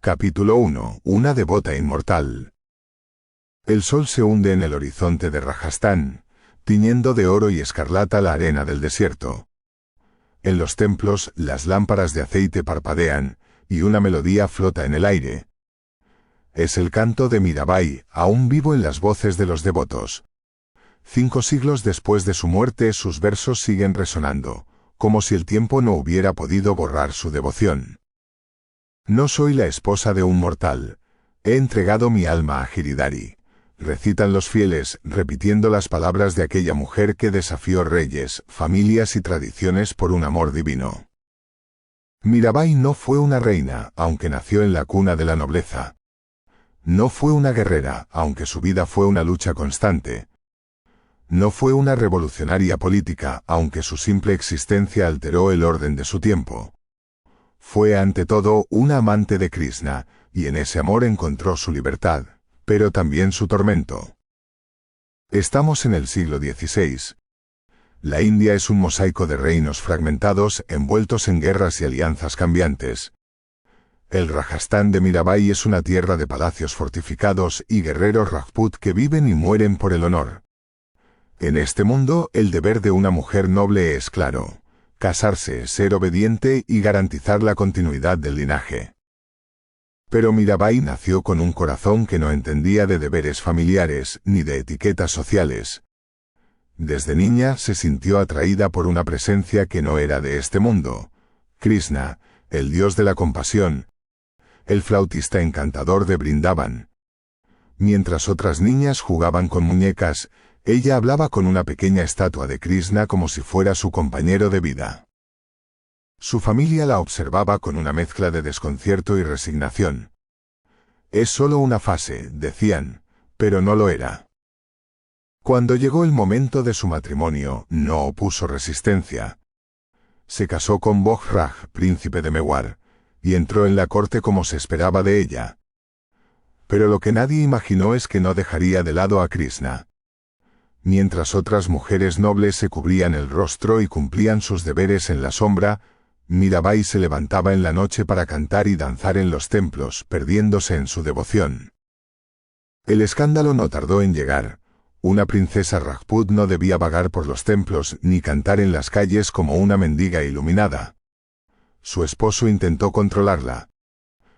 Capítulo 1. Una devota inmortal. El sol se hunde en el horizonte de Rajastán, tiñendo de oro y escarlata la arena del desierto. En los templos, las lámparas de aceite parpadean, y una melodía flota en el aire. Es el canto de Mirabai, aún vivo en las voces de los devotos. 5 siglos después de su muerte, sus versos siguen resonando, como si el tiempo no hubiera podido borrar su devoción. No soy la esposa de un mortal. He entregado mi alma a Giridhari. Recitan los fieles, repitiendo las palabras de aquella mujer que desafió reyes, familias y tradiciones por un amor divino. Mirabai no fue una reina, aunque nació en la cuna de la nobleza. No fue una guerrera, aunque su vida fue una lucha constante. No fue una revolucionaria política, aunque su simple existencia alteró el orden de su tiempo. Fue ante todo una amante de Krishna, y en ese amor encontró su libertad, pero también su tormento. Estamos en el siglo XVI. La India es un mosaico de reinos fragmentados, envueltos en guerras y alianzas cambiantes. El Rajastán de Mirabai es una tierra de palacios fortificados y guerreros Rajput que viven y mueren por el honor. En este mundo, el deber de una mujer noble es claro: casarse, ser obediente y garantizar la continuidad del linaje. Pero Mirabai nació con un corazón que no entendía de deberes familiares ni de etiquetas sociales. Desde niña se sintió atraída por una presencia que no era de este mundo: Krishna, el dios de la compasión, el flautista encantador de Brindavan. Mientras otras niñas jugaban con muñecas, ella hablaba con una pequeña estatua de Krishna como si fuera su compañero de vida. Su familia la observaba con una mezcla de desconcierto y resignación. Es solo una fase, decían, pero no lo era. Cuando llegó el momento de su matrimonio, no opuso resistencia. Se casó con Bograj, príncipe de Mewar, y entró en la corte como se esperaba de ella. Pero lo que nadie imaginó es que no dejaría de lado a Krishna. Mientras otras mujeres nobles se cubrían el rostro y cumplían sus deberes en la sombra, Mirabai se levantaba en la noche para cantar y danzar en los templos, perdiéndose en su devoción. El escándalo no tardó en llegar. Una princesa Rajput no debía vagar por los templos ni cantar en las calles como una mendiga iluminada. Su esposo intentó controlarla.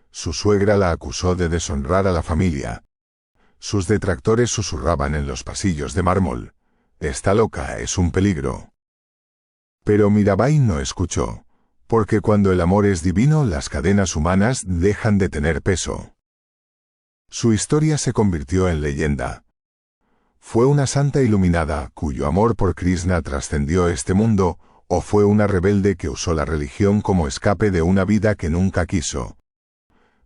Su suegra la acusó de deshonrar a la familia. Sus detractores susurraban en los pasillos de mármol: «Está loca, es un peligro». Pero Mirabai no escuchó, porque cuando el amor es divino, las cadenas humanas dejan de tener peso. Su historia se convirtió en leyenda. ¿Fue una santa iluminada, cuyo amor por Krishna trascendió este mundo, o fue una rebelde que usó la religión como escape de una vida que nunca quiso?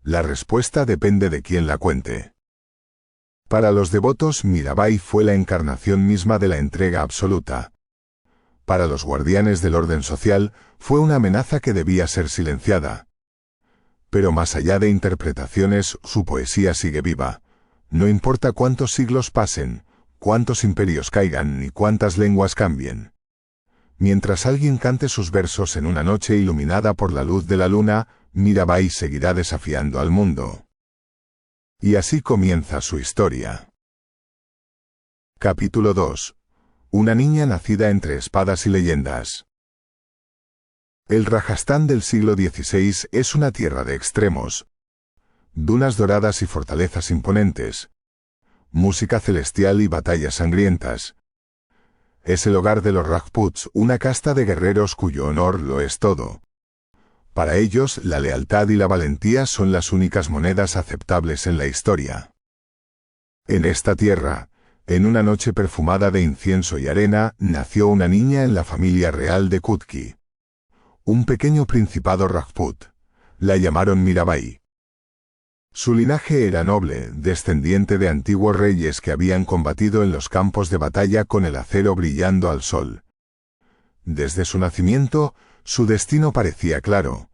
La respuesta depende de quién la cuente. Para los devotos, Mirabai fue la encarnación misma de la entrega absoluta. Para los guardianes del orden social, fue una amenaza que debía ser silenciada. Pero más allá de interpretaciones, su poesía sigue viva. No importa cuántos siglos pasen, cuántos imperios caigan ni cuántas lenguas cambien. Mientras alguien cante sus versos en una noche iluminada por la luz de la luna, Mirabai seguirá desafiando al mundo. Y así comienza su historia. Capítulo 2. Una niña nacida entre espadas y leyendas. El Rajastán del siglo XVI es una tierra de extremos. Dunas doradas y fortalezas imponentes. Música celestial y batallas sangrientas. Es el hogar de los Rajputs, una casta de guerreros cuyo honor lo es todo. Para ellos, la lealtad y la valentía son las únicas monedas aceptables en la historia. En esta tierra, en una noche perfumada de incienso y arena, nació una niña en la familia real de Kutki. Un pequeño principado Rajput. La llamaron Mirabai. Su linaje era noble, descendiente de antiguos reyes que habían combatido en los campos de batalla con el acero brillando al sol. Desde su nacimiento, su destino parecía claro.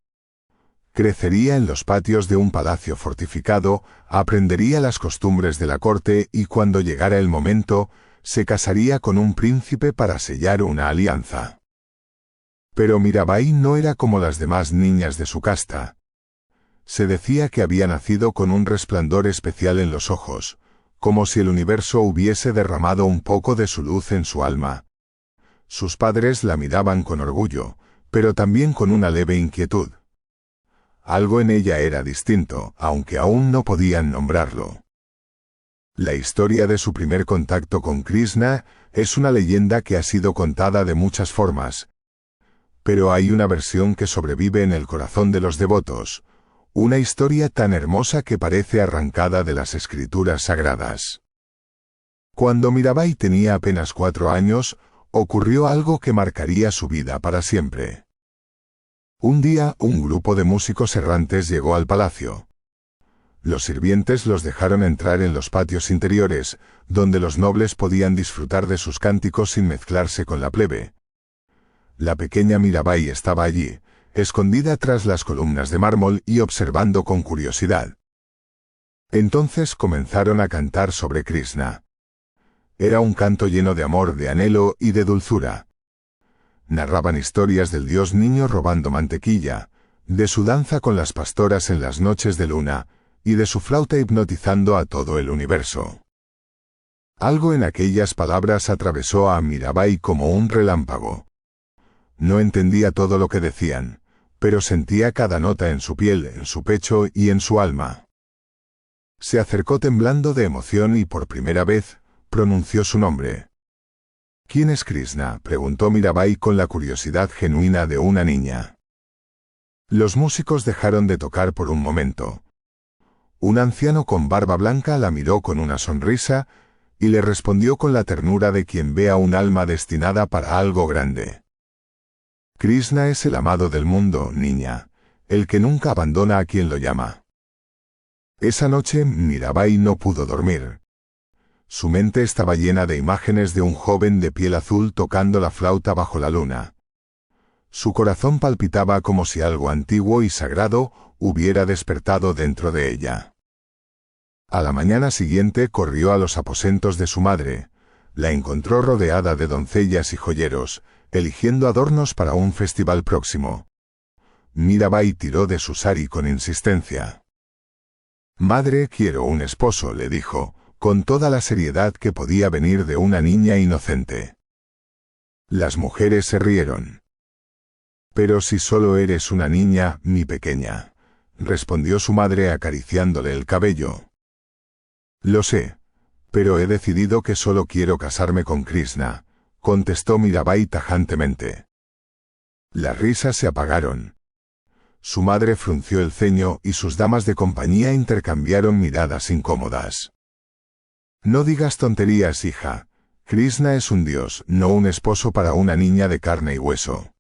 Crecería en los patios de un palacio fortificado, aprendería las costumbres de la corte y cuando llegara el momento, se casaría con un príncipe para sellar una alianza. Pero Mirabai no era como las demás niñas de su casta. Se decía que había nacido con un resplandor especial en los ojos, como si el universo hubiese derramado un poco de su luz en su alma. Sus padres la miraban con orgullo, pero también con una leve inquietud. Algo en ella era distinto, aunque aún no podían nombrarlo. La historia de su primer contacto con Krishna es una leyenda que ha sido contada de muchas formas, pero hay una versión que sobrevive en el corazón de los devotos, una historia tan hermosa que parece arrancada de las escrituras sagradas. Cuando Mirabai tenía apenas 4 años, ocurrió algo que marcaría su vida para siempre. Un día, un grupo de músicos errantes llegó al palacio. Los sirvientes los dejaron entrar en los patios interiores, donde los nobles podían disfrutar de sus cánticos sin mezclarse con la plebe. La pequeña Mirabai estaba allí, escondida tras las columnas de mármol y observando con curiosidad. Entonces comenzaron a cantar sobre Krishna. Era un canto lleno de amor, de anhelo y de dulzura. Narraban historias del dios niño robando mantequilla, de su danza con las pastoras en las noches de luna, y de su flauta hipnotizando a todo el universo. Algo en aquellas palabras atravesó a Mirabai como un relámpago. No entendía todo lo que decían, pero sentía cada nota en su piel, en su pecho y en su alma. Se acercó temblando de emoción y por primera vez pronunció su nombre. ¿Quién es Krishna?, preguntó Mirabai con la curiosidad genuina de una niña. Los músicos dejaron de tocar por un momento. Un anciano con barba blanca la miró con una sonrisa y le respondió con la ternura de quien ve a un alma destinada para algo grande. Krishna es el amado del mundo, niña, el que nunca abandona a quien lo llama. Esa noche Mirabai no pudo dormir. Su mente estaba llena de imágenes de un joven de piel azul tocando la flauta bajo la luna. Su corazón palpitaba como si algo antiguo y sagrado hubiera despertado dentro de ella. A la mañana siguiente corrió a los aposentos de su madre. La encontró rodeada de doncellas y joyeros, eligiendo adornos para un festival próximo. Mirabai tiró de su sari con insistencia. «Madre, quiero un esposo», le dijo, con toda la seriedad que podía venir de una niña inocente. Las mujeres se rieron. «Pero si solo eres una niña, mi pequeña», respondió su madre acariciándole el cabello. «Lo sé, pero he decidido que solo quiero casarme con Krishna», contestó Mirabai tajantemente. Las risas se apagaron. Su madre frunció el ceño y sus damas de compañía intercambiaron miradas incómodas. «No digas tonterías, hija. Krishna es un dios, no un esposo para una niña de carne y hueso».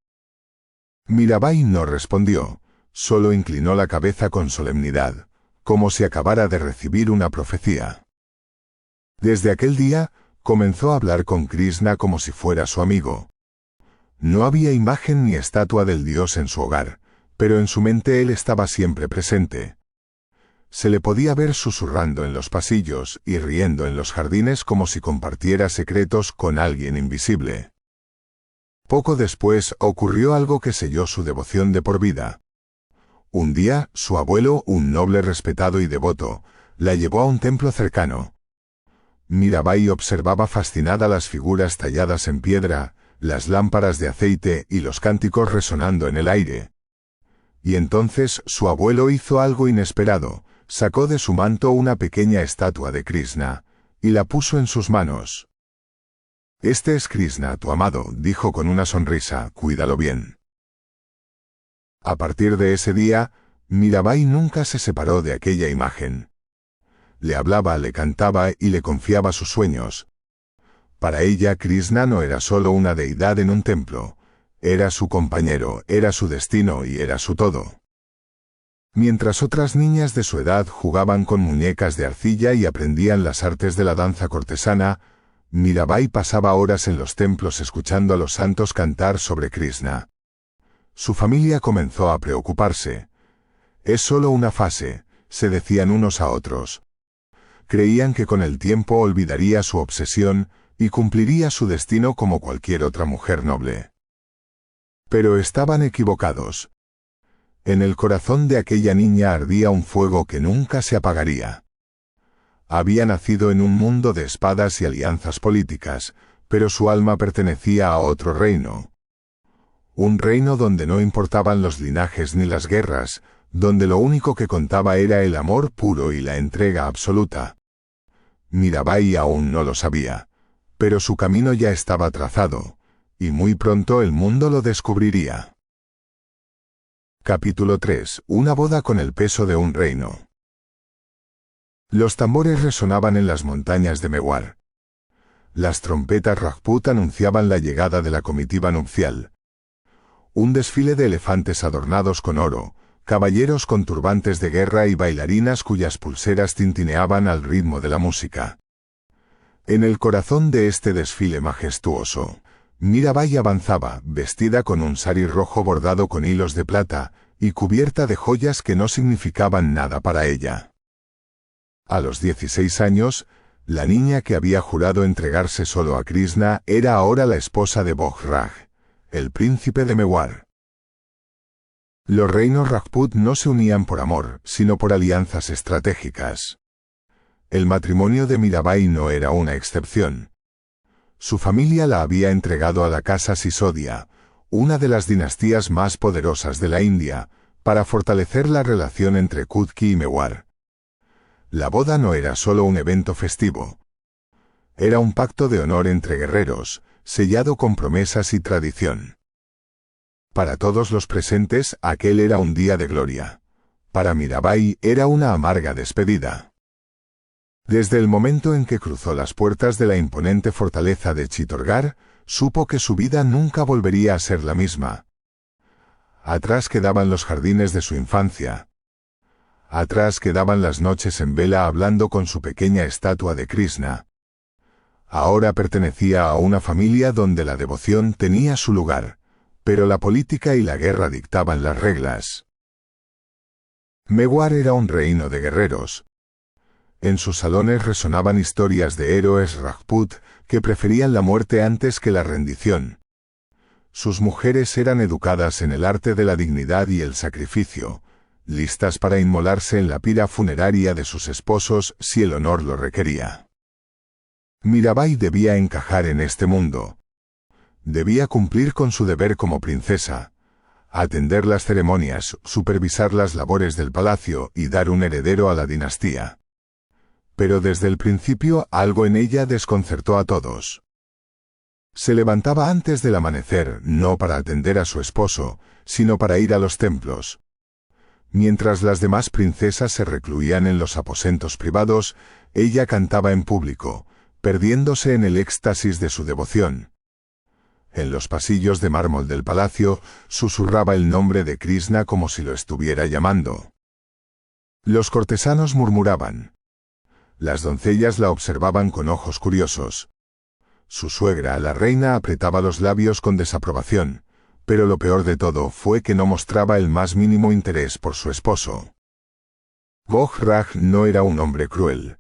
Mirabai no respondió, solo inclinó la cabeza con solemnidad, como si acabara de recibir una profecía. Desde aquel día, comenzó a hablar con Krishna como si fuera su amigo. No había imagen ni estatua del dios en su hogar, pero en su mente él estaba siempre presente. Se le podía ver susurrando en los pasillos y riendo en los jardines como si compartiera secretos con alguien invisible. Poco después ocurrió algo que selló su devoción de por vida. Un día, su abuelo, un noble respetado y devoto, la llevó a un templo cercano. Mirabai observaba fascinada las figuras talladas en piedra, las lámparas de aceite y los cánticos resonando en el aire. Y entonces su abuelo hizo algo inesperado, sacó de su manto una pequeña estatua de Krishna, y la puso en sus manos. «Este es Krishna, tu amado», dijo con una sonrisa, «cuídalo bien». A partir de ese día, Mirabai nunca se separó de aquella imagen. Le hablaba, le cantaba y le confiaba sus sueños. Para ella Krishna no era solo una deidad en un templo, era su compañero, era su destino y era su todo. Mientras otras niñas de su edad jugaban con muñecas de arcilla y aprendían las artes de la danza cortesana, Mirabai pasaba horas en los templos escuchando a los santos cantar sobre Krishna. Su familia comenzó a preocuparse. «Es solo una fase», se decían unos a otros. Creían que con el tiempo olvidaría su obsesión y cumpliría su destino como cualquier otra mujer noble. Pero estaban equivocados. En el corazón de aquella niña ardía un fuego que nunca se apagaría. Había nacido en un mundo de espadas y alianzas políticas, pero su alma pertenecía a otro reino. Un reino donde no importaban los linajes ni las guerras, donde lo único que contaba era el amor puro y la entrega absoluta. Mirabai aún no lo sabía, pero su camino ya estaba trazado, y muy pronto el mundo lo descubriría. Capítulo 3. Una boda con el peso de un reino. Los tambores resonaban en las montañas de Mewar. Las trompetas Rajput anunciaban la llegada de la comitiva nupcial. Un desfile de elefantes adornados con oro, caballeros con turbantes de guerra y bailarinas cuyas pulseras tintineaban al ritmo de la música. En el corazón de este desfile majestuoso, Mirabai avanzaba, vestida con un sari rojo bordado con hilos de plata, y cubierta de joyas que no significaban nada para ella. A los 16 años, la niña que había jurado entregarse solo a Krishna era ahora la esposa de Boj Raj, el príncipe de Mewar. Los reinos Rajput no se unían por amor, sino por alianzas estratégicas. El matrimonio de Mirabai no era una excepción. Su familia la había entregado a la casa Sisodia, una de las dinastías más poderosas de la India, para fortalecer la relación entre Kutki y Mewar. La boda no era solo un evento festivo. Era un pacto de honor entre guerreros, sellado con promesas y tradición. Para todos los presentes, aquel era un día de gloria. Para Mirabai era una amarga despedida. Desde el momento en que cruzó las puertas de la imponente fortaleza de Chittorgarh, supo que su vida nunca volvería a ser la misma. Atrás quedaban los jardines de su infancia. Atrás quedaban las noches en vela hablando con su pequeña estatua de Krishna. Ahora pertenecía a una familia donde la devoción tenía su lugar, pero la política y la guerra dictaban las reglas. Mewar era un reino de guerreros. En sus salones resonaban historias de héroes Rajput que preferían la muerte antes que la rendición. Sus mujeres eran educadas en el arte de la dignidad y el sacrificio, listas para inmolarse en la pira funeraria de sus esposos si el honor lo requería. Mirabai debía encajar en este mundo. Debía cumplir con su deber como princesa, atender las ceremonias, supervisar las labores del palacio y dar un heredero a la dinastía. Pero desde el principio algo en ella desconcertó a todos. Se levantaba antes del amanecer, no para atender a su esposo, sino para ir a los templos. Mientras las demás princesas se recluían en los aposentos privados, ella cantaba en público, perdiéndose en el éxtasis de su devoción. En los pasillos de mármol del palacio, susurraba el nombre de Krishna como si lo estuviera llamando. Los cortesanos murmuraban. Las doncellas la observaban con ojos curiosos. Su suegra, la reina, apretaba los labios con desaprobación, pero lo peor de todo fue que no mostraba el más mínimo interés por su esposo. Boj Raj no era un hombre cruel.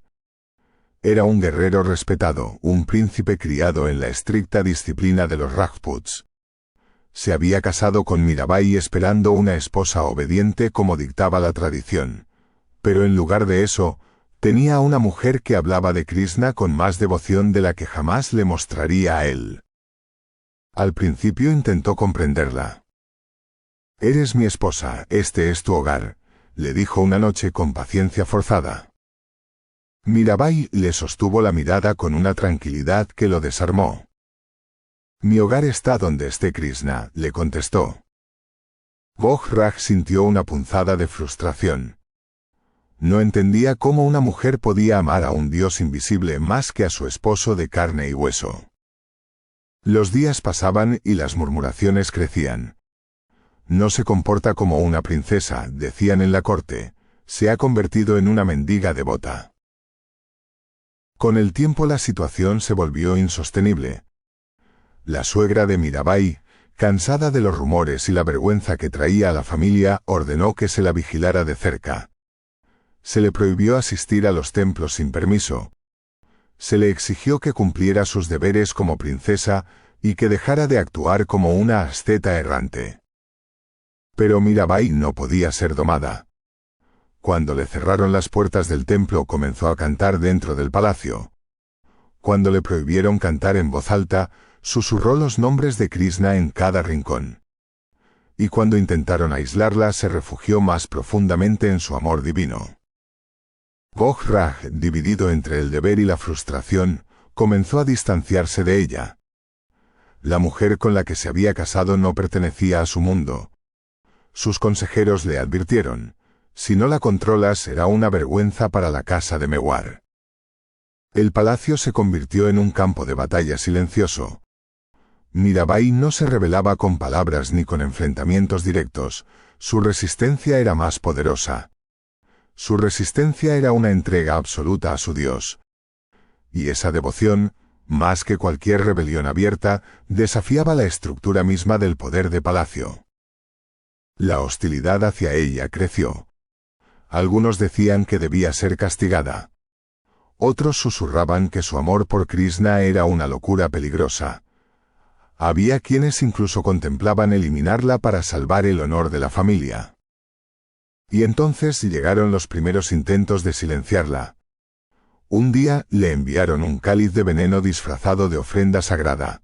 Era un guerrero respetado, un príncipe criado en la estricta disciplina de los Rajputs. Se había casado con Mirabai esperando una esposa obediente como dictaba la tradición, pero en lugar de eso, tenía a una mujer que hablaba de Krishna con más devoción de la que jamás le mostraría a él. Al principio intentó comprenderla. «Eres mi esposa, este es tu hogar», le dijo una noche con paciencia forzada. Mirabai le sostuvo la mirada con una tranquilidad que lo desarmó. «Mi hogar está donde esté Krishna», le contestó. Boj Raj sintió una punzada de frustración. No entendía cómo una mujer podía amar a un dios invisible más que a su esposo de carne y hueso. Los días pasaban y las murmuraciones crecían. «No se comporta como una princesa», decían en la corte, «se ha convertido en una mendiga devota». Con el tiempo la situación se volvió insostenible. La suegra de Mirabai, cansada de los rumores y la vergüenza que traía a la familia, ordenó que se la vigilara de cerca. Se le prohibió asistir a los templos sin permiso. Se le exigió que cumpliera sus deberes como princesa y que dejara de actuar como una asceta errante. Pero Mirabai no podía ser domada. Cuando le cerraron las puertas del templo, comenzó a cantar dentro del palacio. Cuando le prohibieron cantar en voz alta, susurró los nombres de Krishna en cada rincón. Y cuando intentaron aislarla, se refugió más profundamente en su amor divino. Gojraj, dividido entre el deber y la frustración, comenzó a distanciarse de ella. La mujer con la que se había casado no pertenecía a su mundo. Sus consejeros le advirtieron: si no la controlas, será una vergüenza para la casa de Mewar. El palacio se convirtió en un campo de batalla silencioso. Mirabai no se rebelaba con palabras ni con enfrentamientos directos, su resistencia era más poderosa. Su resistencia era una entrega absoluta a su Dios. Y esa devoción, más que cualquier rebelión abierta, desafiaba la estructura misma del poder de palacio. La hostilidad hacia ella creció. Algunos decían que debía ser castigada. Otros susurraban que su amor por Krishna era una locura peligrosa. Había quienes incluso contemplaban eliminarla para salvar el honor de la familia. Y entonces llegaron los primeros intentos de silenciarla. Un día le enviaron un cáliz de veneno disfrazado de ofrenda sagrada.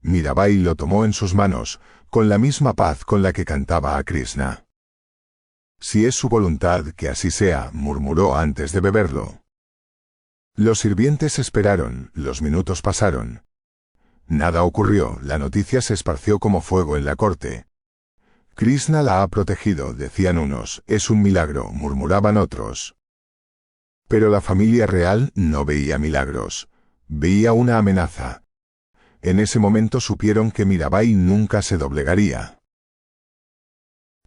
Mirabai lo tomó en sus manos, con la misma paz con la que cantaba a Krishna. Si es su voluntad, que así sea, murmuró antes de beberlo. Los sirvientes esperaron, los minutos pasaron. Nada ocurrió, la noticia se esparció como fuego en la corte. Krishna la ha protegido, decían unos, es un milagro, murmuraban otros. Pero la familia real no veía milagros, veía una amenaza. En ese momento supieron que Mirabai nunca se doblegaría.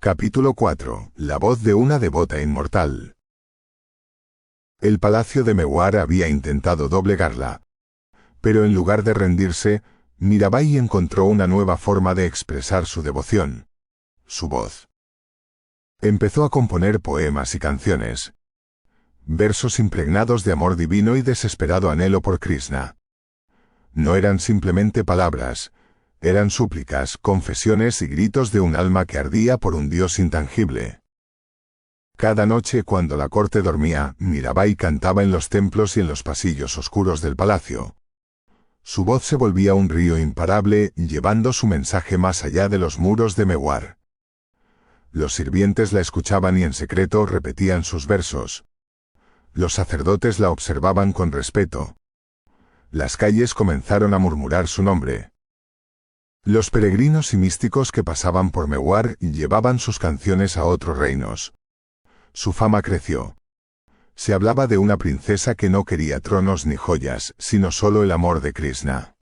Capítulo 4. La voz de una devota inmortal. El palacio de Mewar había intentado doblegarla. Pero en lugar de rendirse, Mirabai encontró una nueva forma de expresar su devoción: su voz. Empezó a componer poemas y canciones. Versos impregnados de amor divino y desesperado anhelo por Krishna. No eran simplemente palabras, eran súplicas, confesiones y gritos de un alma que ardía por un Dios intangible. Cada noche, cuando la corte dormía, Mirabai cantaba en los templos y en los pasillos oscuros del palacio. Su voz se volvía un río imparable, llevando su mensaje más allá de los muros de Mewar. Los sirvientes la escuchaban y en secreto repetían sus versos. Los sacerdotes la observaban con respeto. Las calles comenzaron a murmurar su nombre. Los peregrinos y místicos que pasaban por Mewar llevaban sus canciones a otros reinos. Su fama creció. Se hablaba de una princesa que no quería tronos ni joyas, sino solo el amor de Krishna.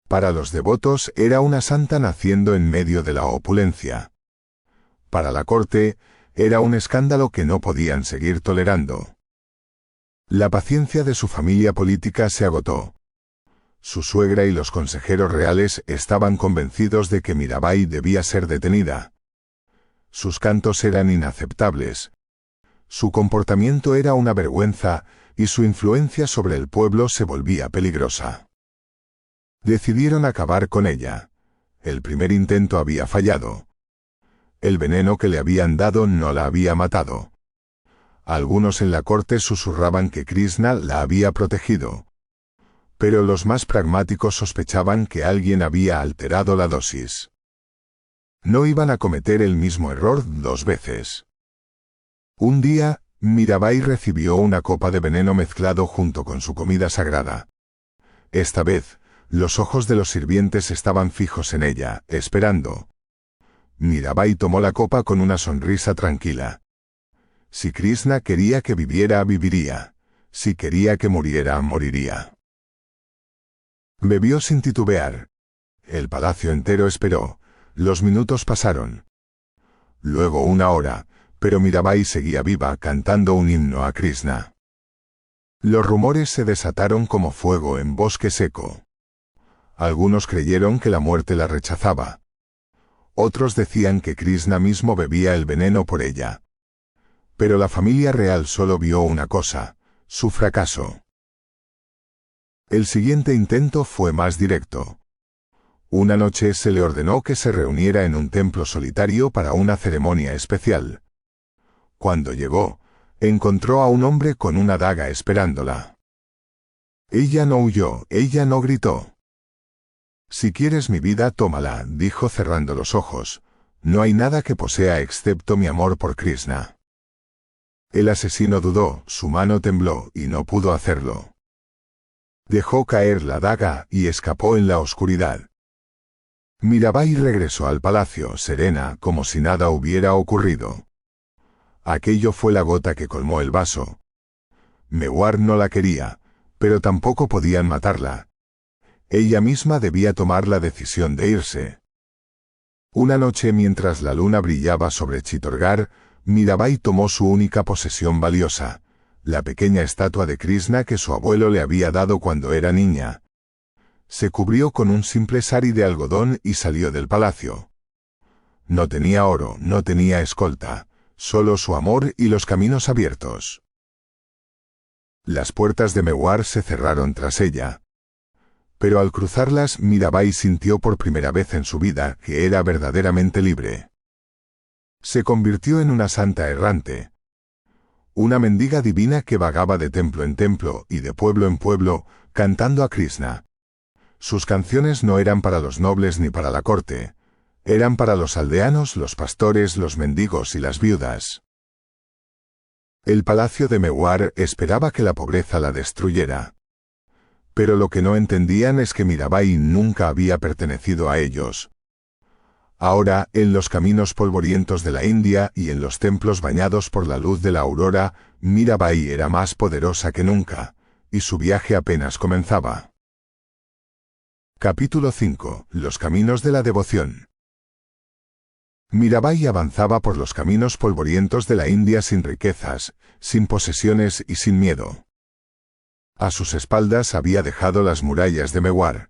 Para los devotos era una santa naciendo en medio de la opulencia. Para la corte, era un escándalo que no podían seguir tolerando. La paciencia de su familia política se agotó. Su suegra y los consejeros reales estaban convencidos de que Mirabai debía ser detenida. Sus cantos eran inaceptables. Su comportamiento era una vergüenza, y su influencia sobre el pueblo se volvía peligrosa. Decidieron acabar con ella. El primer intento había fallado. El veneno que le habían dado no la había matado. Algunos en la corte susurraban que Krishna la había protegido. Pero los más pragmáticos sospechaban que alguien había alterado la dosis. No iban a cometer el mismo error 2 veces. Un día, Mirabai recibió una copa de veneno mezclado junto con su comida sagrada. Esta vez, los ojos de los sirvientes estaban fijos en ella, esperando. Mirabai tomó la copa con una sonrisa tranquila. Si Krishna quería que viviera, viviría. Si quería que muriera, moriría. Bebió sin titubear. El palacio entero esperó. Los minutos pasaron. Luego 1 hora, pero Mirabai seguía viva cantando un himno a Krishna. Los rumores se desataron como fuego en bosque seco. Algunos creyeron que la muerte la rechazaba. Otros decían que Krishna mismo bebía el veneno por ella. Pero la familia real solo vio una cosa: su fracaso. El siguiente intento fue más directo. Una noche se le ordenó que se reuniera en un templo solitario para una ceremonia especial. Cuando llegó, encontró a un hombre con una daga esperándola. Ella no huyó, ella no gritó. «Si quieres mi vida, tómala», dijo cerrando los ojos. «No hay nada que posea excepto mi amor por Krishna». El asesino dudó, su mano tembló y no pudo hacerlo. Dejó caer la daga y escapó en la oscuridad. Mirabai regresó al palacio, serena, como si nada hubiera ocurrido. Aquello fue la gota que colmó el vaso. Mewar no la quería, pero tampoco podían matarla. Ella misma debía tomar la decisión de irse. Una noche, mientras la luna brillaba sobre Chittorgarh, Mirabai tomó su única posesión valiosa, la pequeña estatua de Krishna que su abuelo le había dado cuando era niña. Se cubrió con un simple sari de algodón y salió del palacio. No tenía oro, no tenía escolta, solo su amor y los caminos abiertos. Las puertas de Mewar se cerraron tras ella. Pero al cruzarlas, Mirabai sintió por primera vez en su vida que era verdaderamente libre. Se convirtió en una santa errante. Una mendiga divina que vagaba de templo en templo y de pueblo en pueblo, cantando a Krishna. Sus canciones no eran para los nobles ni para la corte. Eran para los aldeanos, los pastores, los mendigos y las viudas. El palacio de Mewar esperaba que la pobreza la destruyera. Pero lo que no entendían es que Mirabai nunca había pertenecido a ellos. Ahora, en los caminos polvorientos de la India y en los templos bañados por la luz de la aurora, Mirabai era más poderosa que nunca, y su viaje apenas comenzaba. Capítulo 5. Los caminos de la devoción. Mirabai avanzaba por los caminos polvorientos de la India sin riquezas, sin posesiones y sin miedo. A sus espaldas había dejado las murallas de Mewar.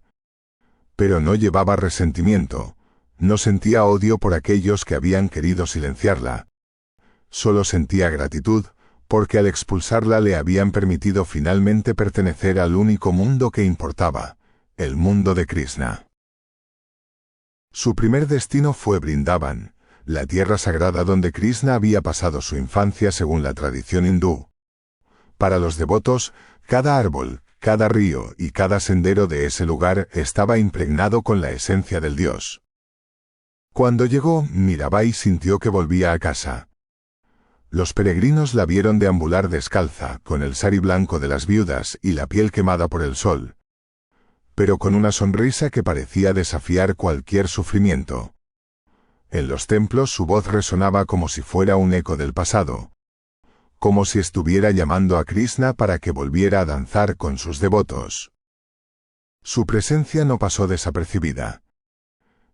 Pero no llevaba resentimiento, no sentía odio por aquellos que habían querido silenciarla. Solo sentía gratitud, porque al expulsarla le habían permitido finalmente pertenecer al único mundo que importaba, el mundo de Krishna. Su primer destino fue Brindavan, la tierra sagrada donde Krishna había pasado su infancia según la tradición hindú. Para los devotos, cada árbol, cada río y cada sendero de ese lugar estaba impregnado con la esencia del dios. Cuando llegó, Mirabai sintió que volvía a casa. Los peregrinos la vieron deambular descalza, con el sari blanco de las viudas y la piel quemada por el sol, pero con una sonrisa que parecía desafiar cualquier sufrimiento. En los templos su voz resonaba como si fuera un eco del pasado, como si estuviera llamando a Krishna para que volviera a danzar con sus devotos. Su presencia no pasó desapercibida.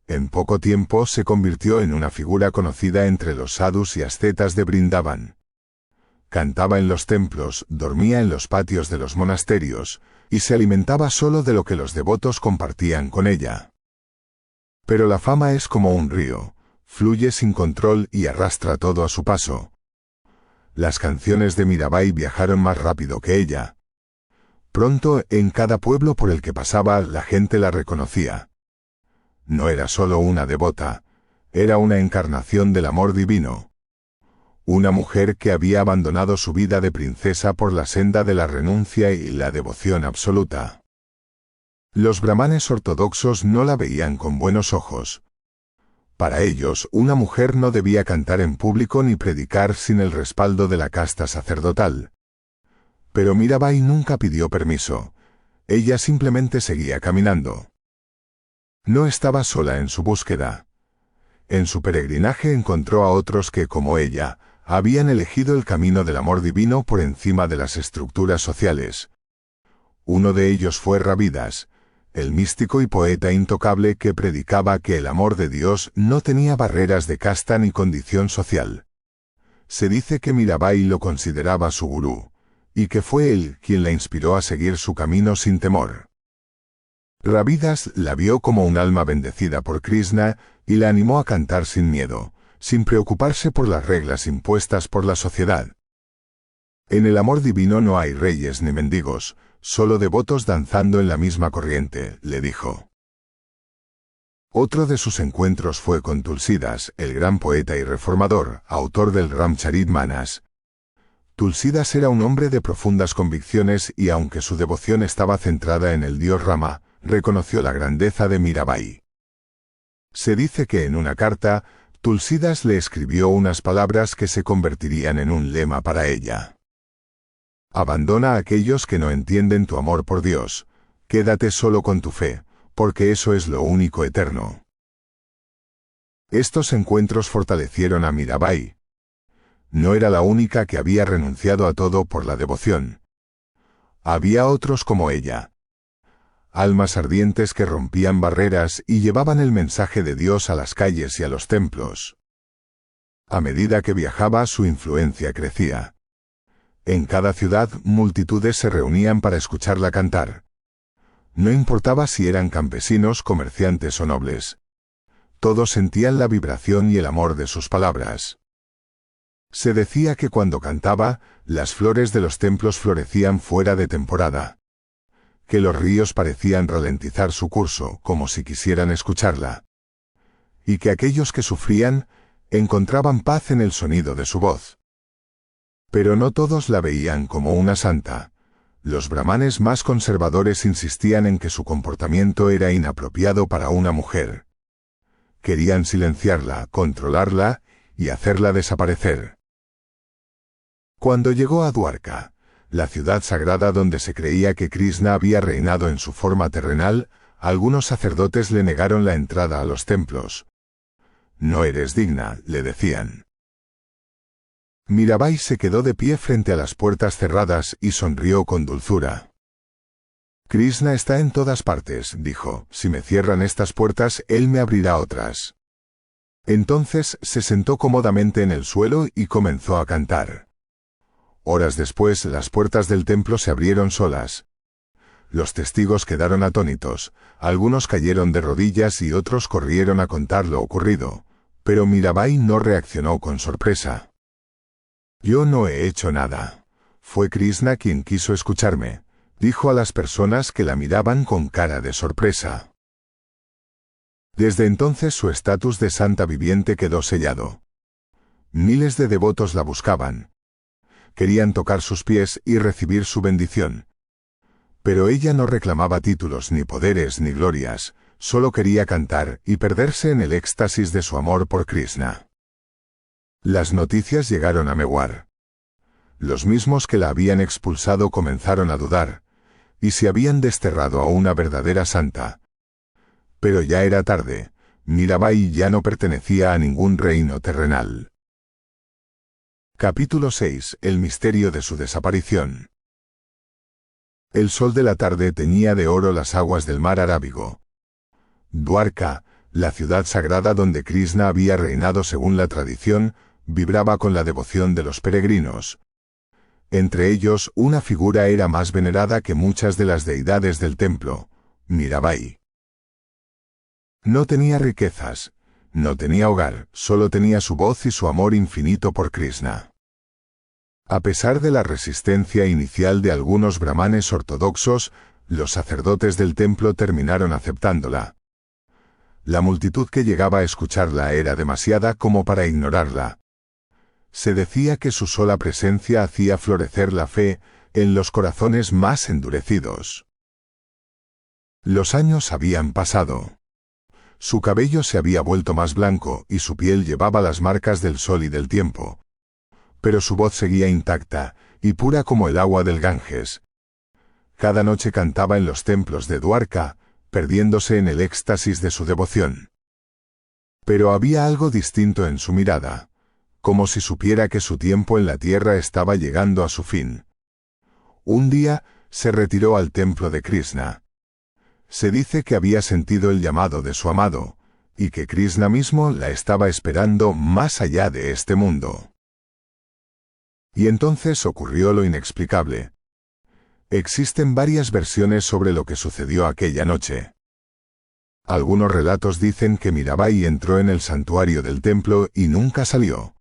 En poco tiempo se convirtió en una figura conocida entre los sadhus y ascetas de Brindavan. Cantaba en los templos, dormía en los patios de los monasterios, y se alimentaba solo de lo que los devotos compartían con ella. Pero la fama es como un río, fluye sin control y arrastra todo a su paso. Las canciones de Mirabai viajaron más rápido que ella. Pronto, en cada pueblo por el que pasaba, la gente la reconocía. No era solo una devota, era una encarnación del amor divino. Una mujer que había abandonado su vida de princesa por la senda de la renuncia y la devoción absoluta. Los brahmanes ortodoxos no la veían con buenos ojos. Para ellos, una mujer no debía cantar en público ni predicar sin el respaldo de la casta sacerdotal. Pero Mirabai nunca pidió permiso. Ella simplemente seguía caminando. No estaba sola en su búsqueda. En su peregrinaje encontró a otros que, como ella, habían elegido el camino del amor divino por encima de las estructuras sociales. Uno de ellos fue Ravidas, el místico y poeta intocable que predicaba que el amor de Dios no tenía barreras de casta ni condición social. Se dice que Mirabai lo consideraba su gurú, y que fue él quien la inspiró a seguir su camino sin temor. Ravidas la vio como un alma bendecida por Krishna y la animó a cantar sin miedo, sin preocuparse por las reglas impuestas por la sociedad. En el amor divino no hay reyes ni mendigos, solo devotos danzando en la misma corriente, le dijo. Otro de sus encuentros fue con Tulsídas, el gran poeta y reformador, autor del Ramcharitmanas. Tulsídas era un hombre de profundas convicciones y aunque su devoción estaba centrada en el dios Rama, reconoció la grandeza de Mirabai. Se dice que en una carta, Tulsídas le escribió unas palabras que se convertirían en un lema para ella. Abandona a aquellos que no entienden tu amor por Dios, quédate solo con tu fe, porque eso es lo único eterno. Estos encuentros fortalecieron a Mirabai. No era la única que había renunciado a todo por la devoción. Había otros como ella. Almas ardientes que rompían barreras y llevaban el mensaje de Dios a las calles y a los templos. A medida que viajaba, su influencia crecía. En cada ciudad, multitudes se reunían para escucharla cantar. No importaba si eran campesinos, comerciantes o nobles. Todos sentían la vibración y el amor de sus palabras. Se decía que cuando cantaba, las flores de los templos florecían fuera de temporada. Que los ríos parecían ralentizar su curso, como si quisieran escucharla. Y que aquellos que sufrían, encontraban paz en el sonido de su voz. Pero no todos la veían como una santa. Los brahmanes más conservadores insistían en que su comportamiento era inapropiado para una mujer. Querían silenciarla, controlarla y hacerla desaparecer. Cuando llegó a Dwarka, la ciudad sagrada donde se creía que Krishna había reinado en su forma terrenal, algunos sacerdotes le negaron la entrada a los templos. No eres digna, le decían. Mirabai se quedó de pie frente a las puertas cerradas y sonrió con dulzura. Krishna está en todas partes, dijo, si me cierran estas puertas, él me abrirá otras. Entonces se sentó cómodamente en el suelo y comenzó a cantar. Horas después, las puertas del templo se abrieron solas. Los testigos quedaron atónitos, algunos cayeron de rodillas y otros corrieron a contar lo ocurrido, pero Mirabai no reaccionó con sorpresa. Yo no he hecho nada. Fue Krishna quien quiso escucharme, dijo a las personas que la miraban con cara de sorpresa. Desde entonces su estatus de santa viviente quedó sellado. Miles de devotos la buscaban. Querían tocar sus pies y recibir su bendición. Pero ella no reclamaba títulos ni poderes ni glorias, solo quería cantar y perderse en el éxtasis de su amor por Krishna. Las noticias llegaron a Mewar. Los mismos que la habían expulsado comenzaron a dudar, y se habían desterrado a una verdadera santa. Pero ya era tarde, Mirabai ya no pertenecía a ningún reino terrenal. Capítulo 6. El misterio de su desaparición. El sol de la tarde teñía de oro las aguas del mar Arábigo. Dwarka, la ciudad sagrada donde Krishna había reinado según la tradición, vibraba con la devoción de los peregrinos. Entre ellos, una figura era más venerada que muchas de las deidades del templo, Mirabai. No tenía riquezas, no tenía hogar, solo tenía su voz y su amor infinito por Krishna. A pesar de la resistencia inicial de algunos brahmanes ortodoxos, los sacerdotes del templo terminaron aceptándola. La multitud que llegaba a escucharla era demasiada como para ignorarla. Se decía que su sola presencia hacía florecer la fe en los corazones más endurecidos. Los años habían pasado. Su cabello se había vuelto más blanco y su piel llevaba las marcas del sol y del tiempo. Pero su voz seguía intacta y pura como el agua del Ganges. Cada noche cantaba en los templos de Dwarka, perdiéndose en el éxtasis de su devoción. Pero había algo distinto en su mirada, como si supiera que su tiempo en la tierra estaba llegando a su fin. Un día, se retiró al templo de Krishna. Se dice que había sentido el llamado de su amado, y que Krishna mismo la estaba esperando más allá de este mundo. Y entonces ocurrió lo inexplicable. Existen varias versiones sobre lo que sucedió aquella noche. Algunos relatos dicen que Mirabai entró en el santuario del templo y nunca salió.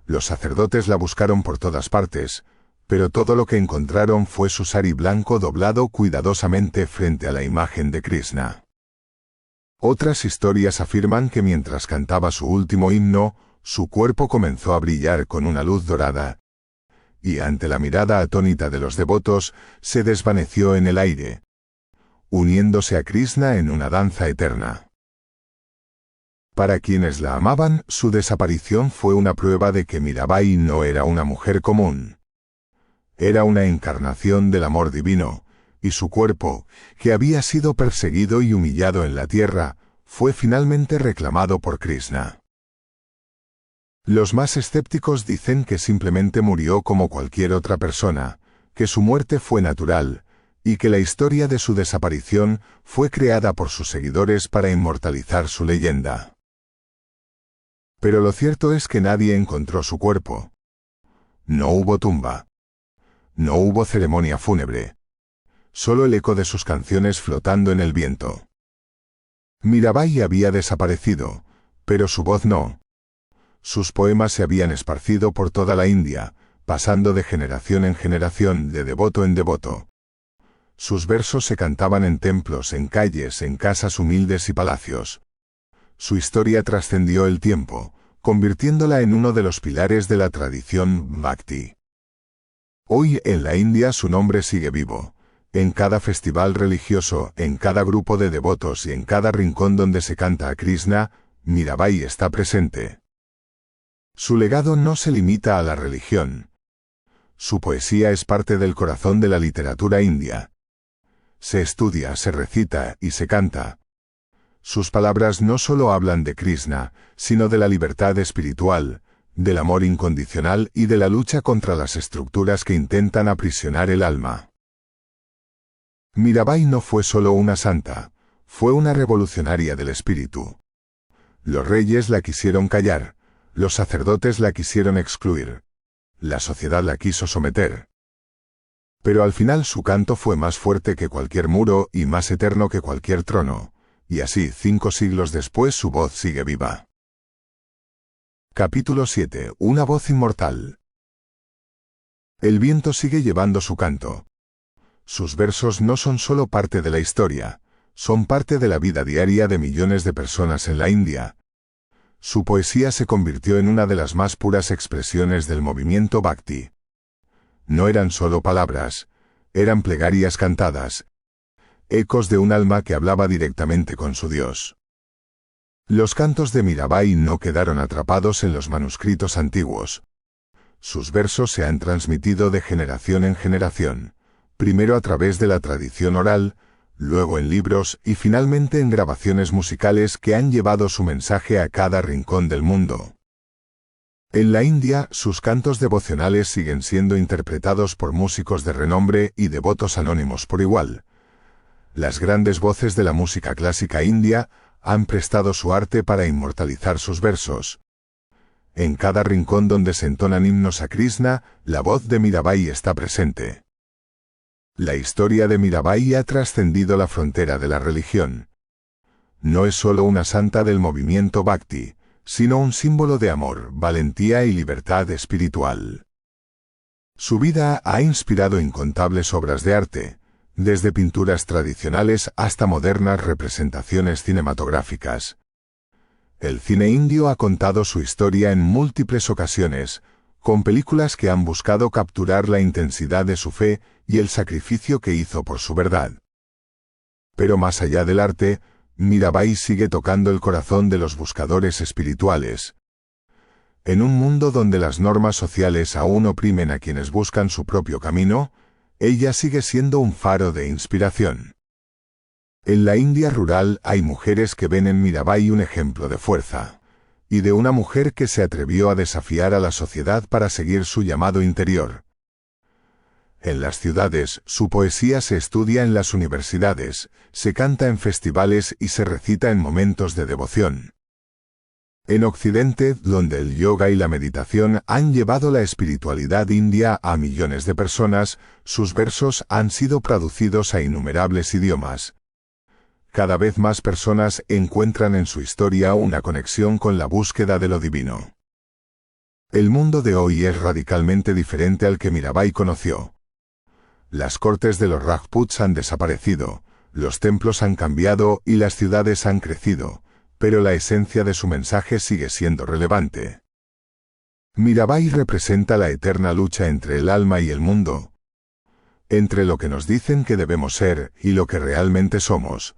Los sacerdotes la buscaron por todas partes, pero todo lo que encontraron fue su sari blanco doblado cuidadosamente frente a la imagen de Krishna. Otras historias afirman que mientras cantaba su último himno, su cuerpo comenzó a brillar con una luz dorada, y ante la mirada atónita de los devotos, se desvaneció en el aire, uniéndose a Krishna en una danza eterna. Para quienes la amaban, su desaparición fue una prueba de que Mirabai no era una mujer común. Era una encarnación del amor divino, y su cuerpo, que había sido perseguido y humillado en la tierra, fue finalmente reclamado por Krishna. Los más escépticos dicen que simplemente murió como cualquier otra persona, que su muerte fue natural, y que la historia de su desaparición fue creada por sus seguidores para inmortalizar su leyenda. Pero lo cierto es que nadie encontró su cuerpo. No hubo tumba. No hubo ceremonia fúnebre. Solo el eco de sus canciones flotando en el viento. Mirabai había desaparecido, pero su voz no. Sus poemas se habían esparcido por toda la India, pasando de generación en generación, de devoto en devoto. Sus versos se cantaban en templos, en calles, en casas humildes y palacios. Su historia trascendió el tiempo, convirtiéndola en uno de los pilares de la tradición Bhakti. Hoy en la India su nombre sigue vivo. En cada festival religioso, en cada grupo de devotos y en cada rincón donde se canta a Krishna, Mirabai está presente. Su legado no se limita a la religión. Su poesía es parte del corazón de la literatura india. Se estudia, se recita y se canta. Sus palabras no solo hablan de Krishna, sino de la libertad espiritual, del amor incondicional y de la lucha contra las estructuras que intentan aprisionar el alma. Mirabai no fue solo una santa, fue una revolucionaria del espíritu. Los reyes la quisieron callar, los sacerdotes la quisieron excluir, la sociedad la quiso someter. Pero al final su canto fue más fuerte que cualquier muro y más eterno que cualquier trono, y así 5 siglos después su voz sigue viva. Capítulo 7. Una voz inmortal. El viento sigue llevando su canto. Sus versos no son solo parte de la historia, son parte de la vida diaria de millones de personas en la India. Su poesía se convirtió en una de las más puras expresiones del movimiento Bhakti. No eran solo palabras, eran plegarias cantadas, ecos de un alma que hablaba directamente con su Dios. Los cantos de Mirabai no quedaron atrapados en los manuscritos antiguos. Sus versos se han transmitido de generación en generación, primero a través de la tradición oral, luego en libros y finalmente en grabaciones musicales que han llevado su mensaje a cada rincón del mundo. En la India, sus cantos devocionales siguen siendo interpretados por músicos de renombre y devotos anónimos por igual. Las grandes voces de la música clásica india han prestado su arte para inmortalizar sus versos. En cada rincón donde se entonan himnos a Krishna, la voz de Mirabai está presente. La historia de Mirabai ha trascendido la frontera de la religión. No es solo una santa del movimiento Bhakti, sino un símbolo de amor, valentía y libertad espiritual. Su vida ha inspirado incontables obras de arte, desde pinturas tradicionales hasta modernas representaciones cinematográficas. El cine indio ha contado su historia en múltiples ocasiones, con películas que han buscado capturar la intensidad de su fe y el sacrificio que hizo por su verdad. Pero más allá del arte, Mirabai sigue tocando el corazón de los buscadores espirituales. En un mundo donde las normas sociales aún oprimen a quienes buscan su propio camino, ella sigue siendo un faro de inspiración. En la India rural hay mujeres que ven en Mirabai un ejemplo de fuerza, y de una mujer que se atrevió a desafiar a la sociedad para seguir su llamado interior. En las ciudades, su poesía se estudia en las universidades, se canta en festivales y se recita en momentos de devoción. En Occidente, donde el yoga y la meditación han llevado la espiritualidad india a millones de personas, sus versos han sido traducidos a innumerables idiomas. Cada vez más personas encuentran en su historia una conexión con la búsqueda de lo divino. El mundo de hoy es radicalmente diferente al que Mirabai conoció. Las cortes de los Rajputs han desaparecido, Los templos han cambiado y las ciudades han crecido, pero la esencia de su mensaje sigue siendo relevante. Mirabai representa la eterna lucha entre el alma y el mundo, entre lo que nos dicen que debemos ser y lo que realmente somos.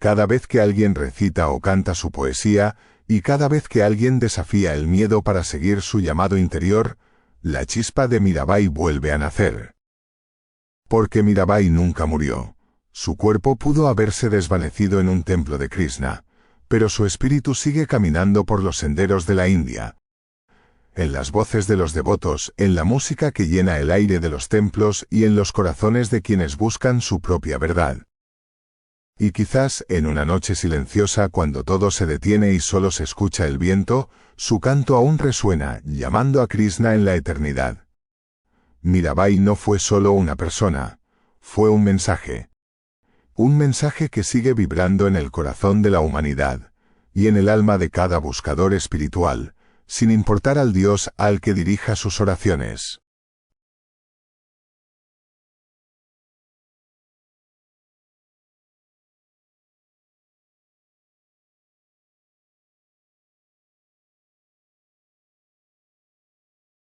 Cada vez que alguien recita o canta su poesía, y cada vez que alguien desafía el miedo para seguir su llamado interior, la chispa de Mirabai vuelve a nacer. Porque Mirabai nunca murió. Su cuerpo pudo haberse desvanecido en un templo de Krishna, pero su espíritu sigue caminando por los senderos de la India. En las voces de los devotos, en la música que llena el aire de los templos y en los corazones de quienes buscan su propia verdad. Y quizás, en una noche silenciosa cuando todo se detiene y solo se escucha el viento, su canto aún resuena, llamando a Krishna en la eternidad. Mirabai no fue solo una persona, fue un mensaje. Un mensaje que sigue vibrando en el corazón de la humanidad, y en el alma de cada buscador espiritual, sin importar al Dios al que dirija sus oraciones.